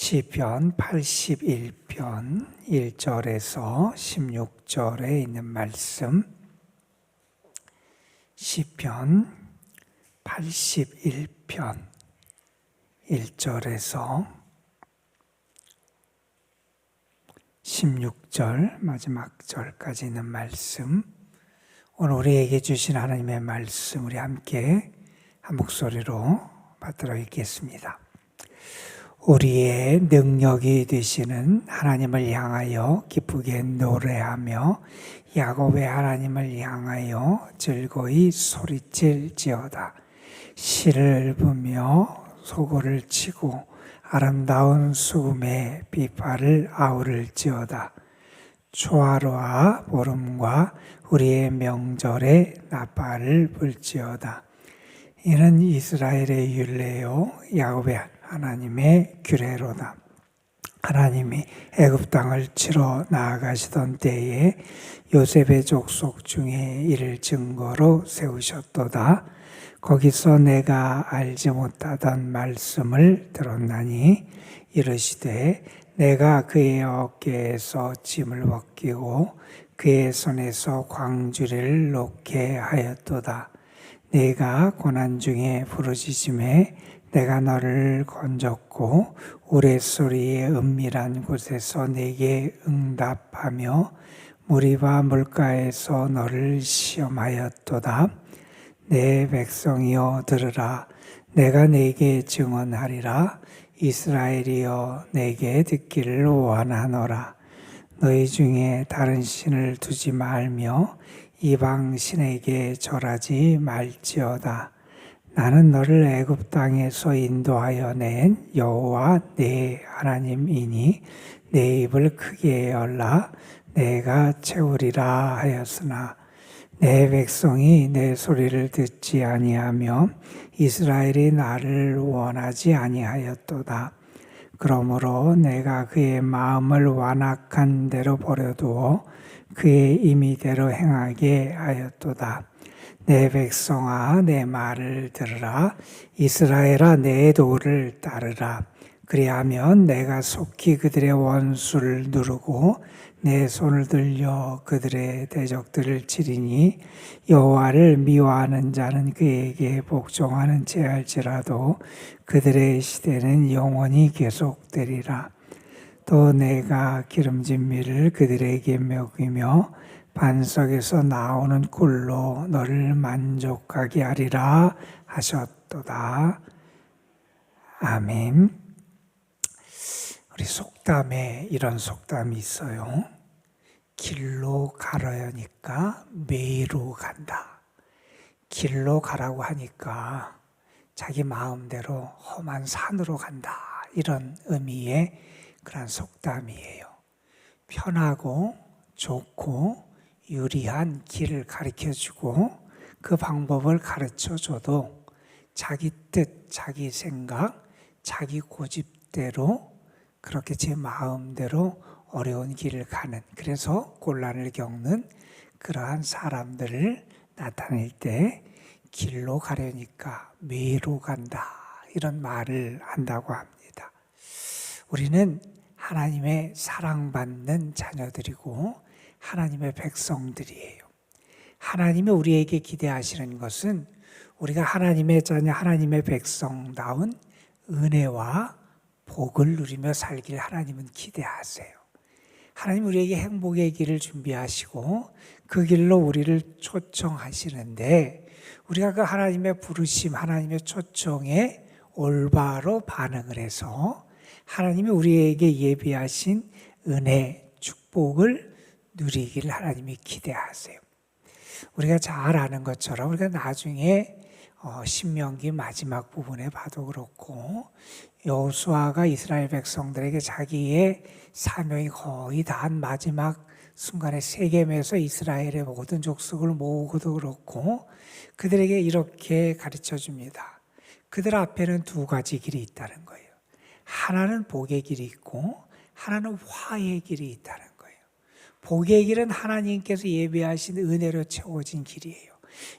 시편 81편 1절에서 16절에 있는 말씀, 시편 81편 1절에서 16절 마지막 절까지 있는 말씀, 오늘 우리에게 주신 하나님의 말씀 우리 함께 한 목소리로 받들어 읽겠습니다. 우리의 능력이 되시는 하나님을 향하여 기쁘게 노래하며 야곱의 하나님을 향하여 즐거이 소리칠지어다. 시를 읊으며 소고를 치고 아름다운 수금의 비파를 아우를지어다. 초하루와 보름과 우리의 명절에 나팔을 불지어다. 이는 이스라엘의 율례요 야곱의 하나님의 규례로다. 하나님이 애굽 땅을 치러 나아가시던 때에 요셉의 족속 중에 이를 증거로 세우셨도다. 거기서 내가 알지 못하던 말씀을 들었나니 이르시되 내가 그의 어깨에서 짐을 벗기고 그의 손에서 광주리를 놓게 하였도다. 내가 고난 중에 부르짖음에 내가 너를 건졌고 우레소리의 은밀한 곳에서 내게 응답하며 무리와 물가에서 너를 시험하였도다. 내 백성이여 들으라. 내가 내게 증언하리라. 이스라엘이여 내게 듣기를 원하노라. 너희 중에 다른 신을 두지 말며 이방 신에게 절하지 말지어다. 나는 너를 애굽 땅에서 인도하여 낸 여호와 네 하나님이니 내 입을 크게 열라. 내가 채우리라 하였으나 내 백성이 내 소리를 듣지 아니하며 이스라엘이 나를 원하지 아니하였도다. 그러므로 내가 그의 마음을 완악한 대로 버려두어 그의 임의대로 행하게 하였도다. 내 백성아 내 말을 들으라. 이스라엘아 내 도를 따르라. 그리하면 내가 속히 그들의 원수를 누르고 내 손을 들려 그들의 대적들을 치리니 여호와를 미워하는 자는 그에게 복종하는 채할지라도 그들의 시대는 영원히 계속되리라. 또 내가 기름진 밀을 그들에게 먹이며 반석에서 나오는 꿀로 너를 만족하게 하리라 하셨도다. 아멘. 우리 속담에 이런 속담이 있어요. 길로 가려니까 매로 간다. 길로 가라고 하니까 자기 마음대로 험한 산으로 간다. 이런 의미의 그런 속담이에요. 편하고 좋고 유리한 길을 가르쳐주고 그 방법을 가르쳐줘도 자기 뜻, 자기 생각, 자기 고집대로 그렇게 제 마음대로 어려운 길을 가는, 그래서 곤란을 겪는 그러한 사람들을 나타낼 때 길로 가려니까 매로 간다 이런 말을 한다고 합니다. 우리는 하나님의 사랑받는 자녀들이고 하나님의 백성들이에요. 하나님이 우리에게 기대하시는 것은 우리가 하나님의 자녀, 하나님의 백성다운 은혜와 복을 누리며 살길 하나님은 기대하세요. 하나님 우리에게 행복의 길을 준비하시고 그 길로 우리를 초청하시는데 우리가 그 하나님의 부르심, 하나님의 초청에 올바로 반응을 해서 하나님이 우리에게 예비하신 은혜, 축복을 누리기를 하나님이 기대하세요. 우리가 잘 아는 것처럼 우리가 나중에 신명기 마지막 부분에 봐도 그렇고 여호수아가 이스라엘 백성들에게 자기의 사명이 거의 다한 마지막 순간에 세겜에서 이스라엘의 모든 족속을 모으고도 그렇고 그들에게 이렇게 가르쳐 줍니다. 그들 앞에는 두 가지 길이 있다는 거예요. 하나는 복의 길이 있고 하나는 화의 길이 있다는 거예요. 복의 길은 하나님께서 예비하신 은혜로 채워진 길이에요.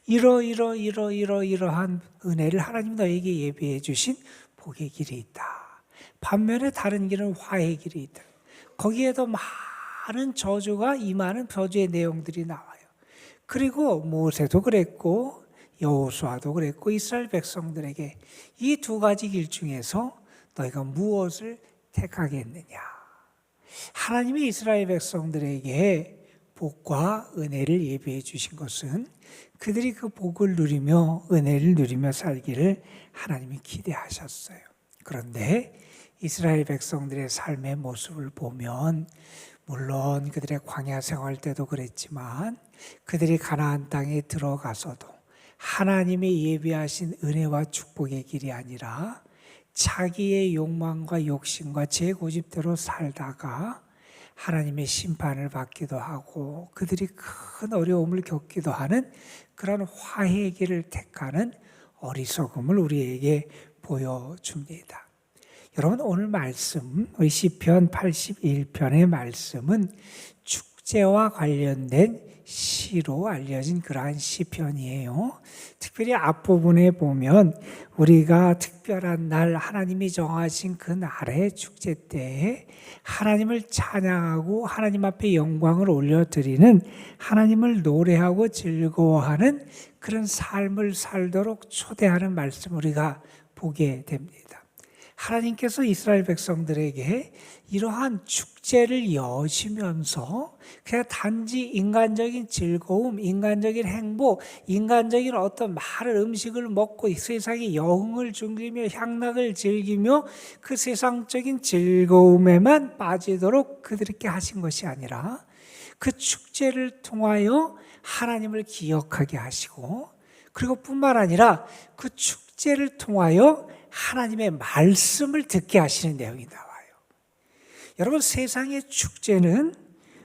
이러한 은혜를 하나님 너에게 예비해 주신 복의 길이 있다. 반면에 다른 길은 화해의 길이 있다. 거기에도 많은 저주가 임하는 저주의 내용들이 나와요. 그리고 모세도 그랬고 여호수아도 그랬고 이스라엘 백성들에게 이 두 가지 길 중에서 너희가 무엇을 택하겠느냐. 하나님이 이스라엘 백성들에게 복과 은혜를 예비해 주신 것은 그들이 그 복을 누리며 은혜를 누리며 살기를 하나님이 기대하셨어요. 그런데 이스라엘 백성들의 삶의 모습을 보면 물론 그들의 광야 생활 때도 그랬지만 그들이 가나안 땅에 들어가서도 하나님이 예비하신 은혜와 축복의 길이 아니라 자기의 욕망과 욕심과 제 고집대로 살다가 하나님의 심판을 받기도 하고 그들이 큰 어려움을 겪기도 하는 그런 화해의 길을 택하는 어리석음을 우리에게 보여줍니다. 여러분, 오늘 말씀, 우리 시편 81편의 말씀은 축제와 관련된 시로 알려진 그러한 시편이에요. 특별히 앞부분에 보면 우리가 특별한 날, 하나님이 정하신 그 날의 축제 때에 하나님을 찬양하고 하나님 앞에 영광을 올려드리는, 하나님을 노래하고 즐거워하는 그런 삶을 살도록 초대하는 말씀 우리가 보게 됩니다. 하나님께서 이스라엘 백성들에게 이러한 축제를 여시면서 그냥 단지 인간적인 즐거움, 인간적인 행복, 인간적인 어떤 많은 음식을 먹고 세상의 여흥을 즐기며 향락을 즐기며 그 세상적인 즐거움에만 빠지도록 그들에게 하신 것이 아니라 그 축제를 통하여 하나님을 기억하게 하시고, 그리고 뿐만 아니라 그 축제를 통하여 하나님의 말씀을 듣게 하시는 내용이 나와요. 여러분, 세상의 축제는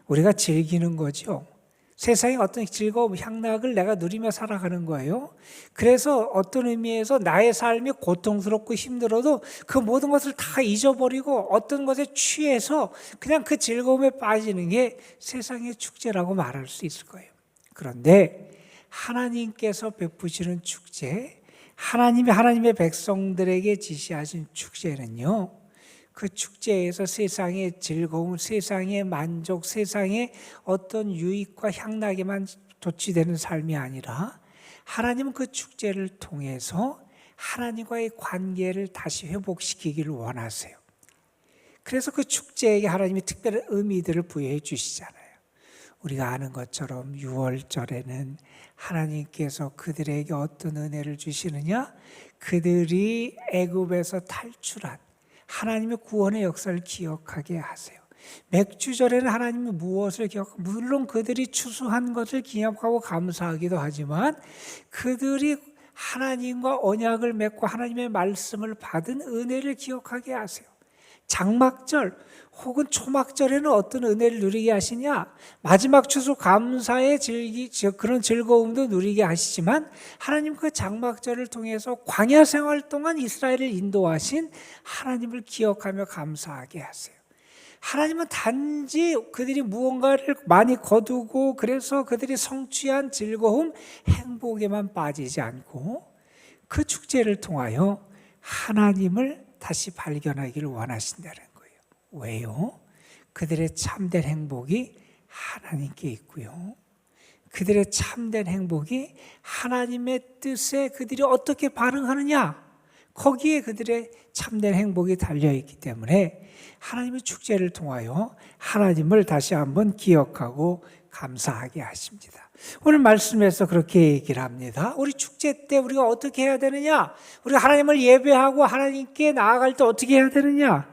우리가 즐기는 거죠. 세상의 어떤 즐거움, 향락을 내가 누리며 살아가는 거예요. 그래서 어떤 의미에서 나의 삶이 고통스럽고 힘들어도 그 모든 것을 다 잊어버리고 어떤 것에 취해서 그냥 그 즐거움에 빠지는 게 세상의 축제라고 말할 수 있을 거예요. 그런데 하나님께서 베푸시는 축제, 하나님의 백성들에게 지시하신 축제는요, 그 축제에서 세상의 즐거움, 세상의 만족, 세상의 어떤 유익과 향락에만 도취되는 삶이 아니라 하나님은 그 축제를 통해서 하나님과의 관계를 다시 회복시키기를 원하세요. 그래서 그 축제에게 하나님이 특별한 의미들을 부여해 주시잖아요. 우리가 아는 것처럼 6월절에는 하나님께서 그들에게 어떤 은혜를 주시느냐? 그들이 애굽에서 탈출한 하나님의 구원의 역사를 기억하게 하세요. 맥주절에는 하나님이 무엇을 기억하고, 물론 그들이 추수한 것을 기념하고 감사하기도 하지만 그들이 하나님과 언약을 맺고 하나님의 말씀을 받은 은혜를 기억하게 하세요. 장막절 혹은 초막절에는 어떤 은혜를 누리게 하시냐? 마지막 추수 감사의 그런 즐거움도 누리게 하시지만 하나님 그 장막절을 통해서 광야 생활 동안 이스라엘을 인도하신 하나님을 기억하며 감사하게 하세요. 하나님은 단지 그들이 무언가를 많이 거두고 그래서 그들이 성취한 즐거움, 행복에만 빠지지 않고 그 축제를 통하여 하나님을 다시 발견하기를 원하신다는 거예요. 왜요? 그들의 참된 행복이 하나님께 있고요. 그들의 참된 행복이 하나님의 뜻에 그들이 어떻게 반응하느냐, 거기에 그들의 참된 행복이 달려있기 때문에 하나님의 축제를 통하여 하나님을 다시 한번 기억하고 감사하게 하십니다. 오늘 말씀에서 그렇게 얘기를 합니다. 우리 축제 때 우리가 어떻게 해야 되느냐? 우리가 하나님을 예배하고 하나님께 나아갈 때 어떻게 해야 되느냐?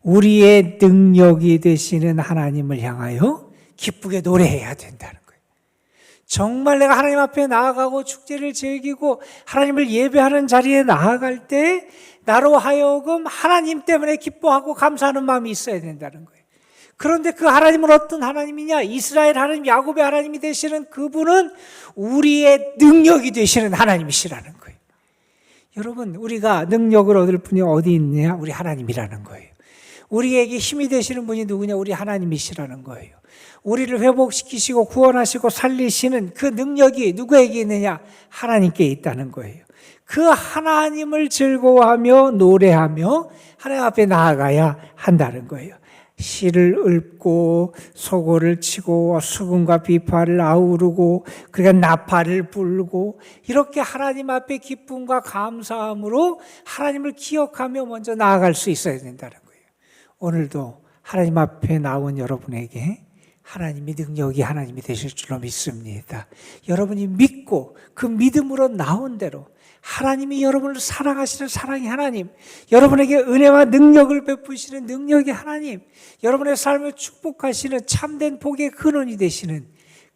우리의 능력이 되시는 하나님을 향하여 기쁘게 노래해야 된다는 거예요. 정말 내가 하나님 앞에 나아가고 축제를 즐기고 하나님을 예배하는 자리에 나아갈 때 나로 하여금 하나님 때문에 기뻐하고 감사하는 마음이 있어야 된다는 거예요. 그런데 그 하나님은 어떤 하나님이냐? 이스라엘 하나님, 야곱의 하나님이 되시는 그분은 우리의 능력이 되시는 하나님이시라는 거예요. 여러분, 우리가 능력을 얻을 분이 어디 있느냐? 우리 하나님이라는 거예요. 우리에게 힘이 되시는 분이 누구냐? 우리 하나님이시라는 거예요. 우리를 회복시키시고 구원하시고 살리시는 그 능력이 누구에게 있느냐? 하나님께 있다는 거예요. 그 하나님을 즐거워하며 노래하며 하나님 앞에 나아가야 한다는 거예요. 실을 읊고 소고를 치고 수금과 비파를 아우르고 그러니까 나팔을 불고 이렇게 하나님 앞에 기쁨과 감사함으로 하나님을 기억하며 먼저 나아갈 수 있어야 된다는 거예요. 오늘도 하나님 앞에 나온 여러분에게 하나님의 능력이 하나님이 되실 줄로 믿습니다. 여러분이 믿고 그 믿음으로 나온 대로 하나님이 여러분을 사랑하시는 사랑의 하나님, 여러분에게 은혜와 능력을 베푸시는 능력의 하나님, 여러분의 삶을 축복하시는 참된 복의 근원이 되시는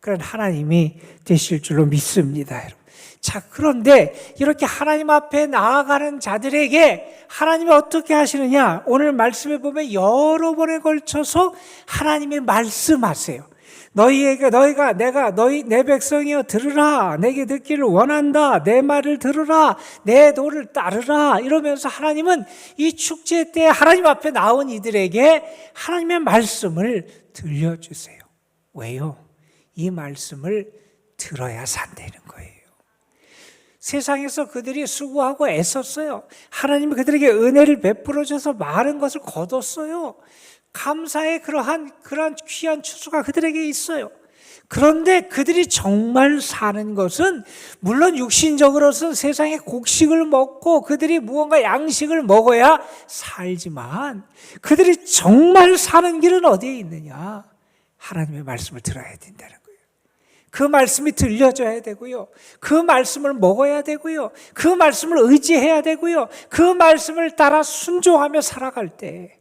그런 하나님이 되실 줄로 믿습니다, 여러분. 자, 그런데 이렇게 하나님 앞에 나아가는 자들에게 하나님이 어떻게 하시느냐? 오늘 말씀에 보면 여러 번에 걸쳐서 하나님이 말씀하세요. 내 백성이여 들으라. 내게 듣기를 원한다. 내 말을 들으라. 내 도를 따르라. 이러면서 하나님은 이 축제 때 하나님 앞에 나온 이들에게 하나님의 말씀을 들려주세요. 왜요? 이 말씀을 들어야 산다는 거예요. 세상에서 그들이 수고하고 애썼어요. 하나님이 그들에게 은혜를 베풀어 줘서 많은 것을 거뒀어요. 감사의 그러한 귀한 추수가 그들에게 있어요. 그런데 그들이 정말 사는 것은 물론 육신적으로는 세상의 곡식을 먹고 그들이 무언가 양식을 먹어야 살지만 그들이 정말 사는 길은 어디에 있느냐? 하나님의 말씀을 들어야 된다는 거예요. 그 말씀이 들려줘야 되고요. 그 말씀을 먹어야 되고요. 그 말씀을 의지해야 되고요. 그 말씀을 따라 순종하며 살아갈 때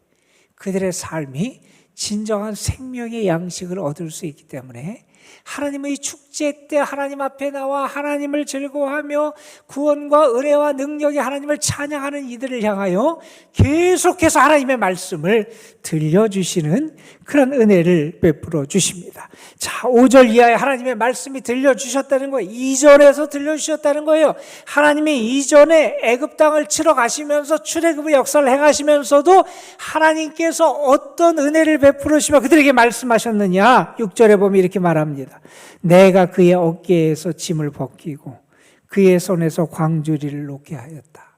그들의 삶이 진정한 생명의 양식을 얻을 수 있기 때문에 하나님의 축제 때 하나님 앞에 나와 하나님을 즐거워하며 구원과 은혜와 능력의 하나님을 찬양하는 이들을 향하여 계속해서 하나님의 말씀을 들려주시는 그런 은혜를 베풀어 주십니다. 자, 5절 이하에 하나님의 말씀이 들려주셨다는 거예요. 이전에서 들려주셨다는 거예요. 하나님이 이전에 애굽 땅을 치러 가시면서 출애굽의 역사를 행하시면서도 하나님께서 어떤 은혜를 베풀으시며 그들에게 말씀하셨느냐? 6절에 보면 이렇게 말합니다. 내가 그의 어깨에서 짐을 벗기고 그의 손에서 광주리를 놓게 하였다.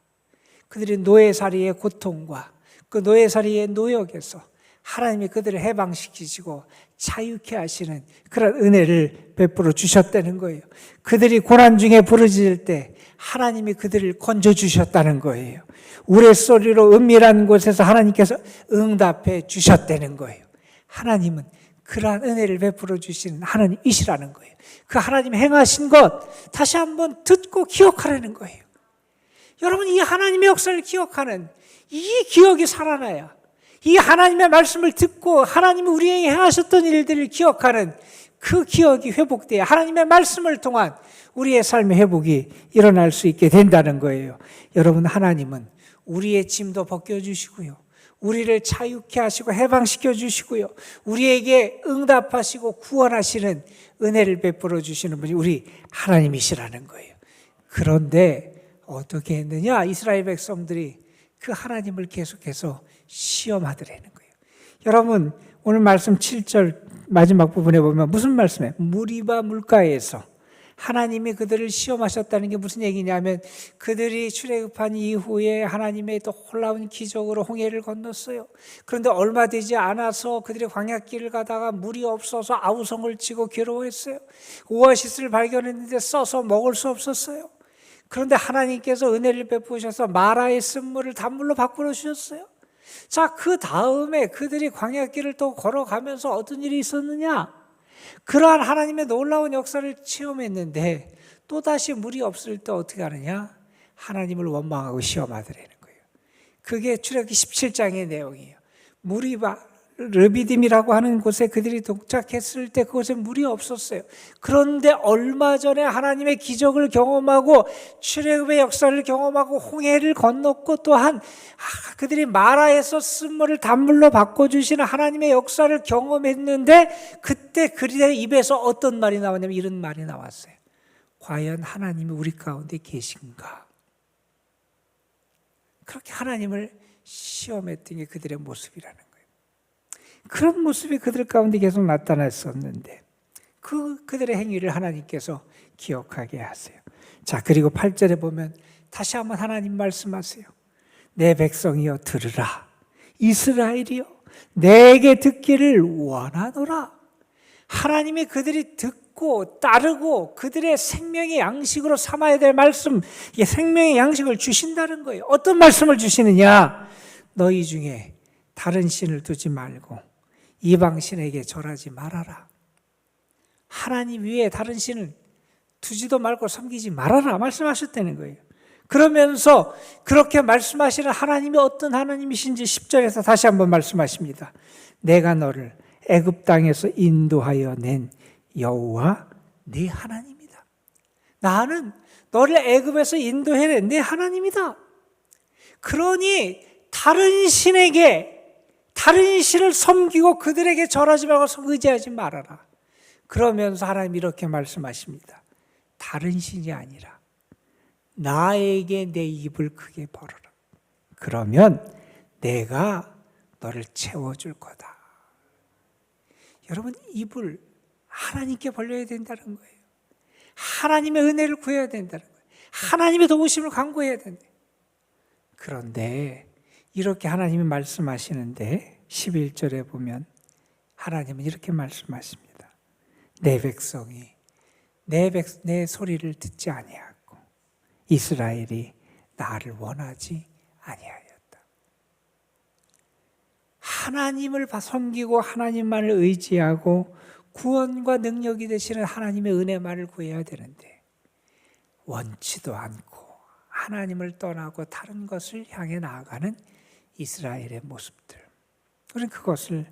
그들이 노예살이의 고통과 그 노예살이의 노역에서 하나님이 그들을 해방시키시고 자유케 하시는 그런 은혜를 베풀어 주셨다는 거예요. 그들이 고난 중에 부르짖을 때 하나님이 그들을 건져주셨다는 거예요. 우레소리로 은밀한 곳에서 하나님께서 응답해 주셨다는 거예요. 하나님은 그러한 은혜를 베풀어 주시는 하나님이시라는 거예요. 그 하나님 행하신 것 다시 한번 듣고 기억하라는 거예요. 여러분, 이 하나님의 역사를 기억하는 이 기억이 살아나야 이 하나님의 말씀을 듣고 하나님이 우리에게 행하셨던 일들을 기억하는 그 기억이 회복돼야 하나님의 말씀을 통한 우리의 삶의 회복이 일어날 수 있게 된다는 거예요. 여러분, 하나님은 우리의 짐도 벗겨주시고요. 우리를 자유케 하시고 해방시켜 주시고요. 우리에게 응답하시고 구원하시는 은혜를 베풀어 주시는 분이 우리 하나님이시라는 거예요. 그런데 어떻게 했느냐? 이스라엘 백성들이 그 하나님을 계속해서 시험하더라는 거예요. 여러분, 오늘 말씀 7절 마지막 부분에 보면 무슨 말씀이에요? 무리바 물가에서 하나님이 그들을 시험하셨다는 게 무슨 얘기냐면 그들이 출애굽한 이후에 하나님의 또 놀라운 기적으로 홍해를 건넜어요. 그런데 얼마 되지 않아서 그들이 광야길을 가다가 물이 없어서 아우성을 치고 괴로워했어요. 오아시스를 발견했는데 써서 먹을 수 없었어요. 그런데 하나님께서 은혜를 베푸셔서 마라의 쓴물을 단물로 바꾸어 주셨어요. 자, 그 다음에 그들이 광야길을 또 걸어가면서 어떤 일이 있었느냐? 그러한 하나님의 놀라운 역사를 체험했는데 또다시 물이 없을 때 어떻게 하느냐? 하나님을 원망하고 시험하더라는 거예요. 그게 출애굽기 17장의 내용이에요. 르비딤이라고 하는 곳에 그들이 도착했을 때 그곳에 물이 없었어요. 그런데 얼마 전에 하나님의 기적을 경험하고 출애굽의 역사를 경험하고 홍해를 건넜고 또한 그들이 마라에서 쓴물을 단물로 바꿔주시는 하나님의 역사를 경험했는데 그때 그들의 입에서 어떤 말이 나왔냐면 이런 말이 나왔어요. 과연 하나님이 우리 가운데 계신가? 그렇게 하나님을 시험했던 게 그들의 모습이라는 거예요. 그런 모습이 그들 가운데 계속 나타났었는데 그들의 행위를 하나님께서 기억하게 하세요. 자, 그리고 8절에 보면 다시 한번 하나님 말씀하세요. 내 백성이여 들으라. 이스라엘이여 내게 듣기를 원하노라. 하나님이 그들이 듣고 따르고 그들의 생명의 양식으로 삼아야 될 말씀, 이게 생명의 양식을 주신다는 거예요. 어떤 말씀을 주시느냐? 너희 중에 다른 신을 두지 말고 이방신에게 절하지 말아라. 하나님 위에 다른 신을 두지도 말고 섬기지 말아라 말씀하셨다는 거예요. 그러면서 그렇게 말씀하시는 하나님이 어떤 하나님이신지 10절에서 다시 한번 말씀하십니다. 내가 너를 애굽 땅에서 인도하여 낸 여호와 네 하나님이다. 나는 너를 애굽에서 인도해낸 네 하나님이다. 그러니 다른 신에게, 다른 신을 섬기고 그들에게 절하지 말고 의지하지 말아라. 그러면서 하나님이 이렇게 말씀하십니다. 다른 신이 아니라 나에게 내 입을 크게 벌어라. 그러면 내가 너를 채워줄 거다. 여러분, 입을 하나님께 벌려야 된다는 거예요. 하나님의 은혜를 구해야 된다는 거예요. 하나님의 도우심을 간구해야 된다. 그런데 이렇게 하나님이 말씀하시는데 11절에 보면 하나님은 이렇게 말씀하십니다. 내 백성이 내 소리를 듣지 아니하고 이스라엘이 나를 원하지 아니하였다. 하나님을 섬기고 하나님만을 의지하고 구원과 능력이 되시는 하나님의 은혜만을 구해야 되는데 원치도 않고 하나님을 떠나고 다른 것을 향해 나아가는 이스라엘의 모습들, 우리는 그것을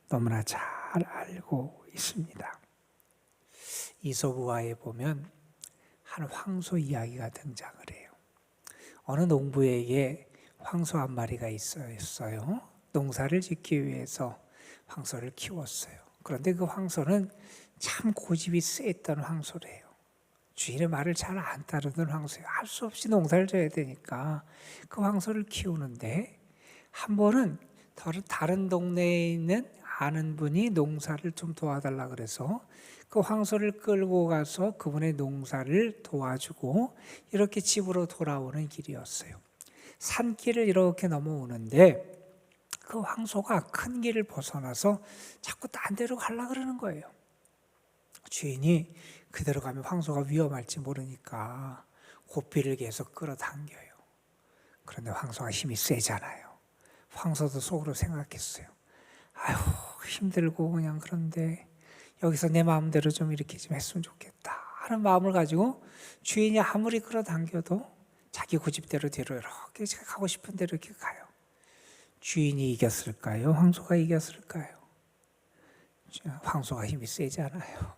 너무나 잘 알고 있습니다. 이솝우화에 보면 한 황소 이야기가 등장을 해요. 어느 농부에게 황소 한 마리가 있었어요. 농사를 짓기 위해서 황소를 키웠어요. 그런데 그 황소는 참 고집이 셌던 황소래요. 주인의 말을 잘 안 따르던 황소예요. 할 수 없이 농사를 져야 되니까 그 황소를 키우는데 한 번은 다른 동네에 있는 아는 분이 농사를 좀 도와달라 그래서 그 황소를 끌고 가서 그분의 농사를 도와주고 이렇게 집으로 돌아오는 길이었어요. 산길을 이렇게 넘어오는데 그 황소가 큰 길을 벗어나서 자꾸 딴 데로 가려고 그러는 거예요. 주인이 그대로 가면 황소가 위험할지 모르니까 고삐를 계속 끌어당겨요. 그런데 황소가 힘이 세잖아요. 황소도 속으로 생각했어요. 아휴, 힘들고 그냥 그런데 여기서 내 마음대로 좀 이렇게 좀 했으면 좋겠다 하는 마음을 가지고 주인이 아무리 끌어당겨도 자기 고집대로 뒤로 이렇게 가고 싶은 대로 이렇게 가요. 주인이 이겼을까요? 황소가 이겼을까요? 황소가 힘이 세잖아요.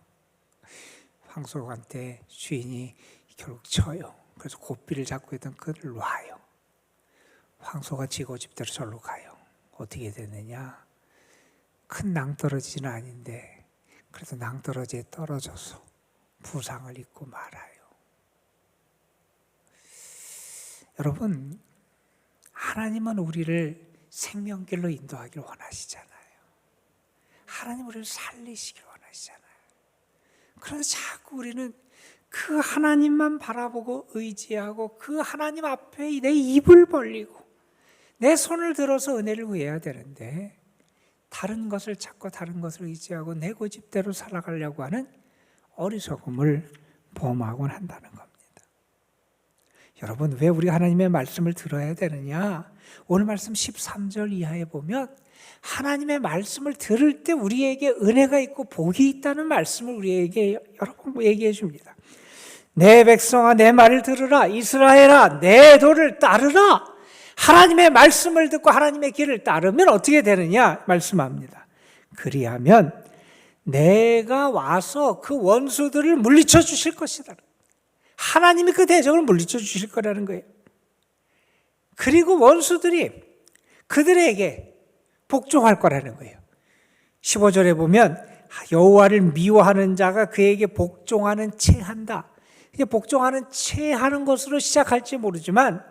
황소한테 주인이 결국 쳐요. 그래서 고삐를 잡고 있던 그를 놔요. 황소가 지 고집대로 절로 가요. 어떻게 되느냐? 큰 낭떠러지는 아닌데 그래도 낭떠러지에 떨어져서 부상을 입고 말아요. 여러분, 하나님은 우리를 생명길로 인도하기를 원하시잖아요. 하나님 우리를 살리시기를 원하시잖아요. 그런데 자꾸 우리는 그 하나님만 바라보고 의지하고 그 하나님 앞에 내 입을 벌리고 내 손을 들어서 은혜를 구해야 되는데 다른 것을 찾고 다른 것을 의지하고 내 고집대로 살아가려고 하는 어리석음을 범하곤 한다는 겁니다. 여러분, 왜 우리가 하나님의 말씀을 들어야 되느냐? 오늘 말씀 13절 이하에 보면 하나님의 말씀을 들을 때 우리에게 은혜가 있고 복이 있다는 말씀을 우리에게 여러 번 얘기해 줍니다. 내 백성아 내 말을 들으라. 이스라엘아 내 도를 따르라. 하나님의 말씀을 듣고 하나님의 길을 따르면 어떻게 되느냐 말씀합니다. 그리하면 내가 와서 그 원수들을 물리쳐 주실 것이다. 하나님이 그 대적을 물리쳐 주실 거라는 거예요. 그리고 원수들이 그들에게 복종할 거라는 거예요. 15절에 보면 여호와를 미워하는 자가 그에게 복종하는 채 한다. 복종하는 채 하는 것으로 시작할지 모르지만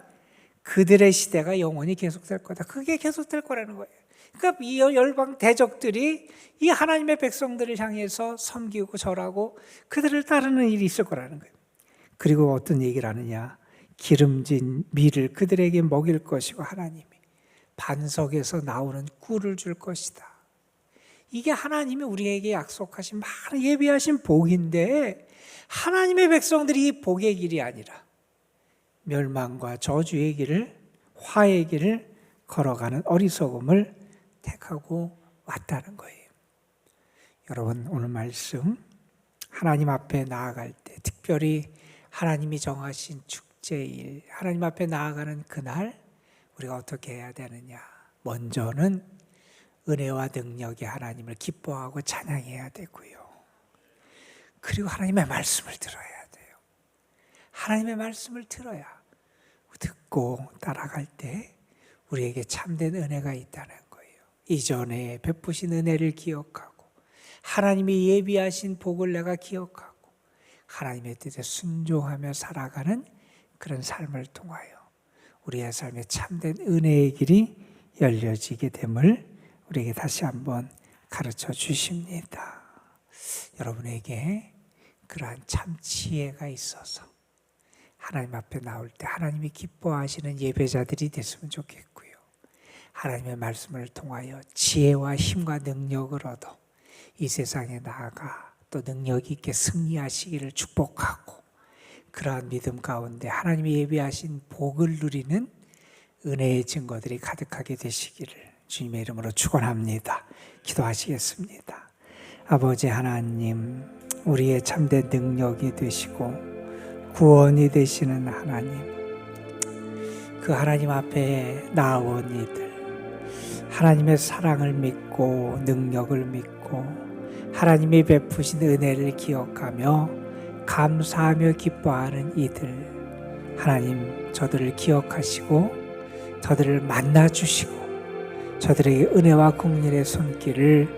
그들의 시대가 영원히 계속될 거다. 그게 계속될 거라는 거예요. 그러니까 이 열방 대적들이 이 하나님의 백성들을 향해서 섬기고 절하고 그들을 따르는 일이 있을 거라는 거예요. 그리고 어떤 얘기를 하느냐? 기름진 밀을 그들에게 먹일 것이고 하나님이 반석에서 나오는 꿀을 줄 것이다. 이게 하나님이 우리에게 약속하신 많은 예비하신 복인데 하나님의 백성들이 이 복의 길이 아니라 멸망과 저주의 길을, 화의 길을 걸어가는 어리석음을 택하고 왔다는 거예요. 여러분, 오늘 말씀 하나님 앞에 나아갈 때, 특별히 하나님이 정하신 축제일, 하나님 앞에 나아가는 그날 우리가 어떻게 해야 되느냐? 먼저는 은혜와 능력의 하나님을 기뻐하고 찬양해야 되고요. 그리고 하나님의 말씀을 들어야 돼요. 하나님의 말씀을 들어야, 듣고 따라갈 때 우리에게 참된 은혜가 있다는 거예요. 이전에 베푸신 은혜를 기억하고 하나님이 예비하신 복을 내가 기억하고 하나님의 뜻에 순종하며 살아가는 그런 삶을 통하여 우리의 삶에 참된 은혜의 길이 열려지게 됨을 우리에게 다시 한번 가르쳐 주십니다. 여러분에게 그러한 참 지혜가 있어서 하나님 앞에 나올 때 하나님이 기뻐하시는 예배자들이 됐으면 좋겠고요. 하나님의 말씀을 통하여 지혜와 힘과 능력을 얻어 이 세상에 나아가 또 능력 있게 승리하시기를 축복하고 그러한 믿음 가운데 하나님이 예비하신 복을 누리는 은혜의 증거들이 가득하게 되시기를 주님의 이름으로 축원합니다. 기도하시겠습니다. 아버지 하나님, 우리의 참된 능력이 되시고 구원이 되시는 하나님, 그 하나님 앞에 나온 이들, 하나님의 사랑을 믿고 능력을 믿고 하나님이 베푸신 은혜를 기억하며 감사하며 기뻐하는 이들, 하나님 저들을 기억하시고 저들을 만나주시고 저들에게 은혜와 긍휼의 손길을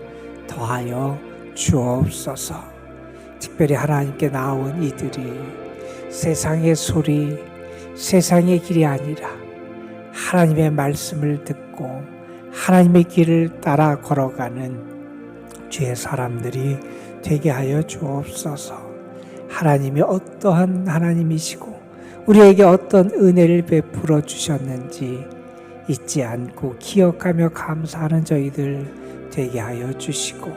더하여 주옵소서. 특별히 하나님께 나온 이들이 세상의 소리, 세상의 길이 아니라 하나님의 말씀을 듣고 하나님의 길을 따라 걸어가는 주의 사람들이 되게 하여 주옵소서. 하나님이 어떠한 하나님이시고 우리에게 어떤 은혜를 베풀어 주셨는지 잊지 않고 기억하며 감사하는 저희들 되게 하여 주시고,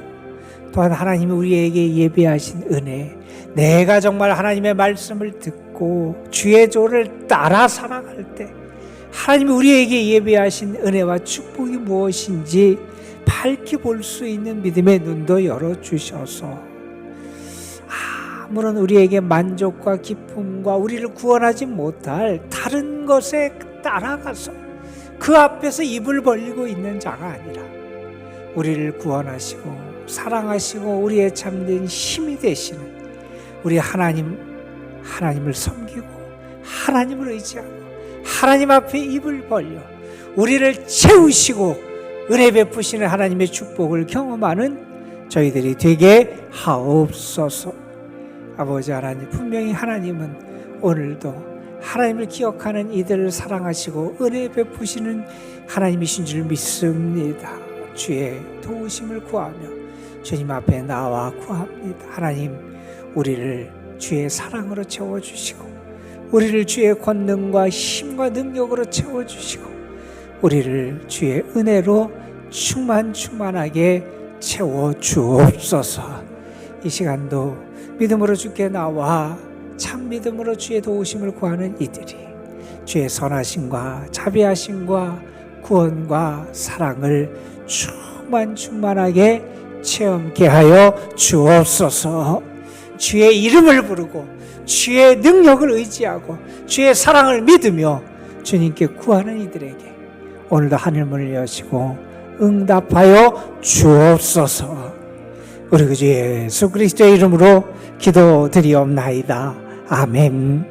또한 하나님이 우리에게 예비하신 은혜, 내가 정말 하나님의 말씀을 듣고 주의 조를 따라 살아갈 때 하나님이 우리에게 예비하신 은혜와 축복이 무엇인지 밝히 볼 수 있는 믿음의 눈도 열어주셔서 아무런 우리에게 만족과 기쁨과 우리를 구원하지 못할 다른 것에 따라가서 그 앞에서 입을 벌리고 있는 자가 아니라 우리를 구원하시고 사랑하시고 우리의 참된 힘이 되시는 우리 하나님을 섬기고 하나님을 의지하고 하나님 앞에 입을 벌려 우리를 채우시고 은혜 베푸시는 하나님의 축복을 경험하는 저희들이 되게 하옵소서. 아버지 하나님, 분명히 하나님은 오늘도 하나님을 기억하는 이들을 사랑하시고 은혜 베푸시는 하나님이신 줄 믿습니다. 주의 도우심을 구하며 주님 앞에 나와 구합니다. 하나님, 우리를 주의 사랑으로 채워주시고 우리를 주의 권능과 힘과 능력으로 채워주시고 우리를 주의 은혜로 충만하게 채워주옵소서. 이 시간도 믿음으로 주께 나와 참 믿음으로 주의 도우심을 구하는 이들이 주의 선하심과 자비하심과 구원과 사랑을 충만하게 체험케 하여 주옵소서. 주의 이름을 부르고 주의 능력을 의지하고 주의 사랑을 믿으며 주님께 구하는 이들에게 오늘도 하늘문을 여시고 응답하여 주옵소서. 우리 주 예수 그리스도의 이름으로 기도드리옵나이다. 아멘.